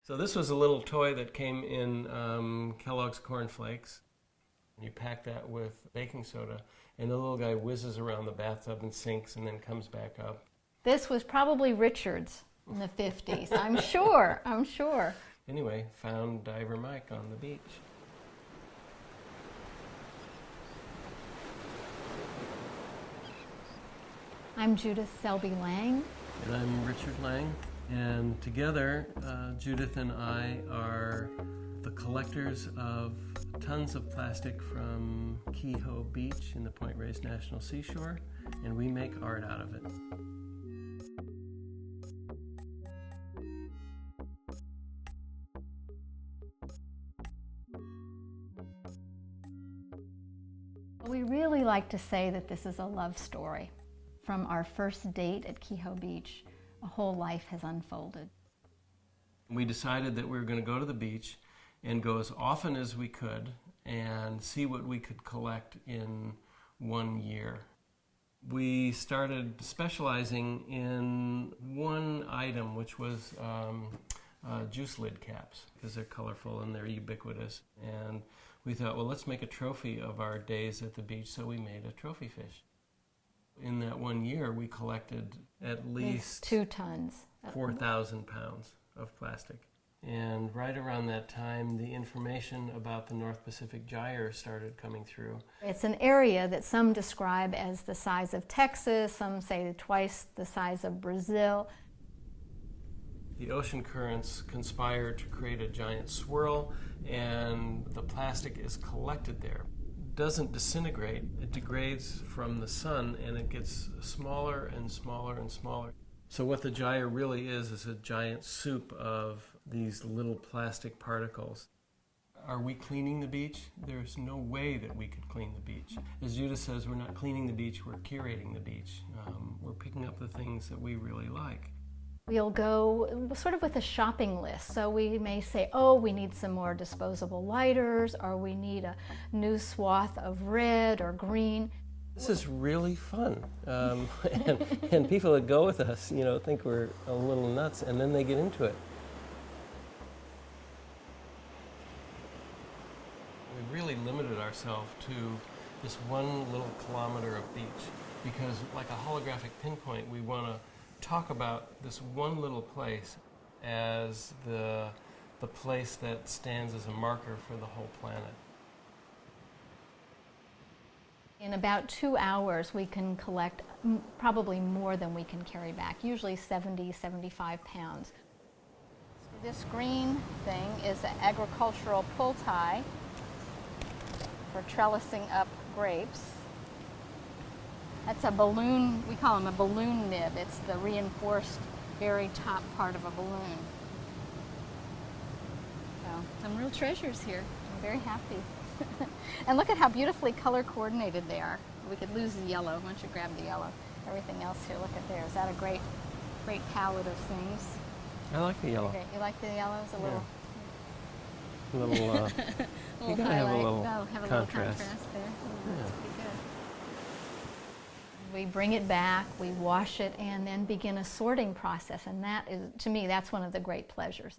So this was a little toy that came in Kellogg's Corn Flakes. You pack that with baking soda, and the little guy whizzes around the bathtub and sinks and then comes back up. This was probably Richard's in the 50s, I'm sure. Anyway, found Diver Mike on the beach. I'm Judith Selby Lang. And I'm Richard Lang. And together, Judith and I are the collectors of tons of plastic from Kehoe Beach in the Point Reyes National Seashore, and we make art out of it. We really like to say that this is a love story. From our first date at Kehoe Beach, a whole life has unfolded. We decided that we were going to go to the beach and go as often as we could and see what we could collect in 1 year. We started specializing in one item, which was juice lid caps, because they're colorful and they're ubiquitous. And we thought, well, let's make a trophy of our days at the beach, so we made a trophy fish. In that 1 year, we collected at least 2 tons. 4,000 pounds of plastic. And right around that time, the information about the North Pacific Gyre started coming through. It's an area that some describe as the size of Texas, some say twice the size of Brazil. The ocean currents conspire to create a giant swirl, and the plastic is collected there. It doesn't disintegrate, it degrades from the sun, and it gets smaller and smaller and smaller. So what the Gyre really is a giant soup of these little plastic particles. Are we cleaning the beach? There's no way that we could clean the beach. As Judith says, we're not cleaning the beach, we're curating the beach. We're picking up the things that we really like. We'll go sort of with a shopping list. So we may say, oh, we need some more disposable lighters, or we need a new swath of red or green. This is really fun. And people that go with us, think we're a little nuts, and then they get into it. We really limited ourselves to this 1 little kilometer of beach, because like a holographic pinpoint, we want to talk about this one little place as the place that stands as a marker for the whole planet. In about 2 hours, we can collect probably more than we can carry back, usually 70, 75 pounds. This green thing is an agricultural pull tie for trellising up grapes. That's a balloon, we call them a balloon nib. It's the reinforced very top part of a balloon. So, some real treasures here. I'm very happy. And look at how beautifully color coordinated they are. We could lose the yellow. Why don't you grab the yellow? Everything else here, look at there. Is that a great palette of things? I like the yellow. Okay, you like the yellows? A little. A little, you gotta have a little contrast there. Yeah. That's pretty good. We bring it back, we wash it, and then begin a sorting process. And that is, to me, that's one of the great pleasures.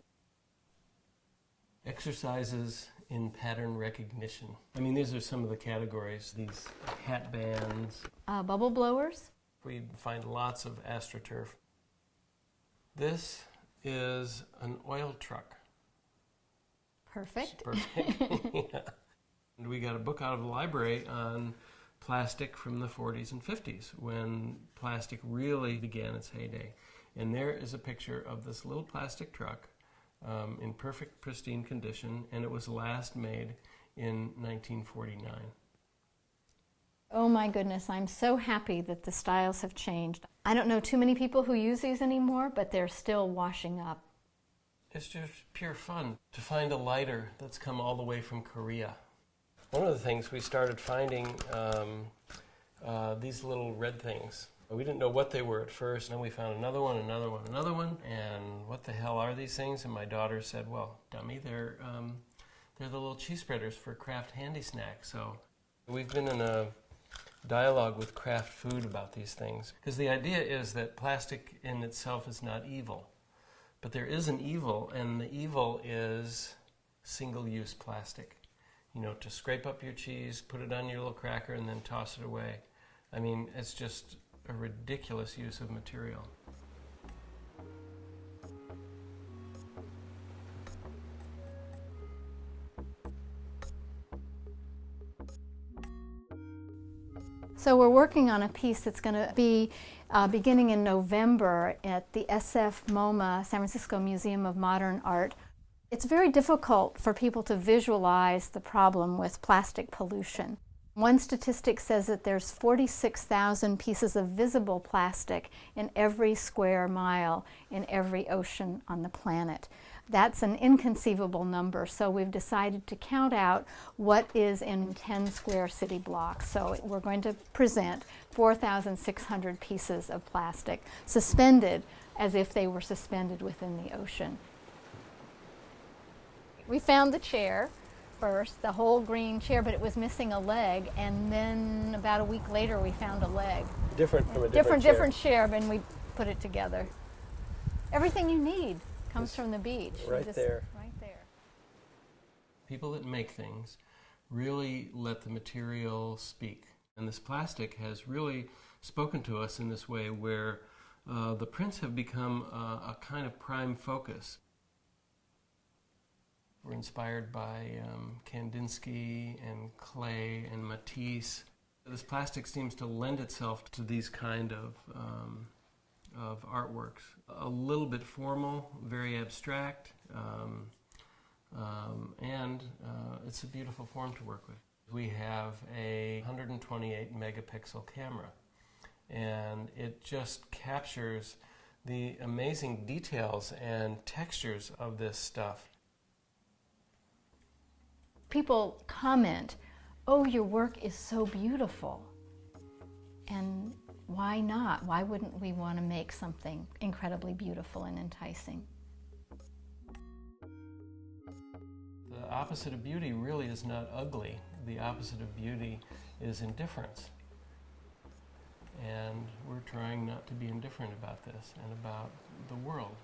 Exercises in pattern recognition. I mean, these are some of the categories, these hat bands. Bubble blowers. We find lots of astroturf. This is an oil truck. Perfect. Perfect. Yeah. And we got a book out of the library on plastic from the 40s and 50s, when plastic really began its heyday. And there is a picture of this little plastic truck in perfect, pristine condition, and it was last made in 1949. Oh my goodness, I'm so happy that the styles have changed. I don't know too many people who use these anymore, but they're still washing up. It's just pure fun to find a lighter that's come all the way from Korea. One of the things we started finding, these little red things. We didn't know what they were at first, and then we found another one, and what the hell are these things? And my daughter said, well, dummy, they're the little cheese spreaders for Kraft Handy Snack. So we've been in a dialogue with Kraft Food about these things, because the idea is that plastic in itself is not evil, But there is an evil, and the evil is single-use plastic. You know, to scrape up your cheese, put it on your little cracker, and then toss it away. I mean, it's just a ridiculous use of material. So we're working on a piece that's going to be beginning in November at the SF MoMA, San Francisco Museum of Modern Art. It's very difficult for people to visualize the problem with plastic pollution. One statistic says that there's 46,000 pieces of visible plastic in every square mile in every ocean on the planet. That's an inconceivable number, so we've decided to count out what is in 10 square city blocks. So we're going to present 4,600 pieces of plastic suspended as if they were suspended within the ocean. We found the chair first, the whole green chair, but it was missing a leg, and then about a week later we found a leg. Different from a different chair. Different chair, and we put it together. Everything you need comes from the beach. Right there. Right there. People that make things really let the material speak. And this plastic has really spoken to us in this way where the prints have become a kind of prime focus. We're inspired by Kandinsky and Clay and Matisse. This plastic seems to lend itself to these kind of artworks. A little bit formal, very abstract, and it's a beautiful form to work with. We have a 128 megapixel camera, and it just captures the amazing details and textures of this stuff. People comment, "Oh, your work is so beautiful." And why not? Why wouldn't we want to make something incredibly beautiful and enticing? The opposite of beauty really is not ugly. The opposite of beauty is indifference. And we're trying not to be indifferent about this and about the world.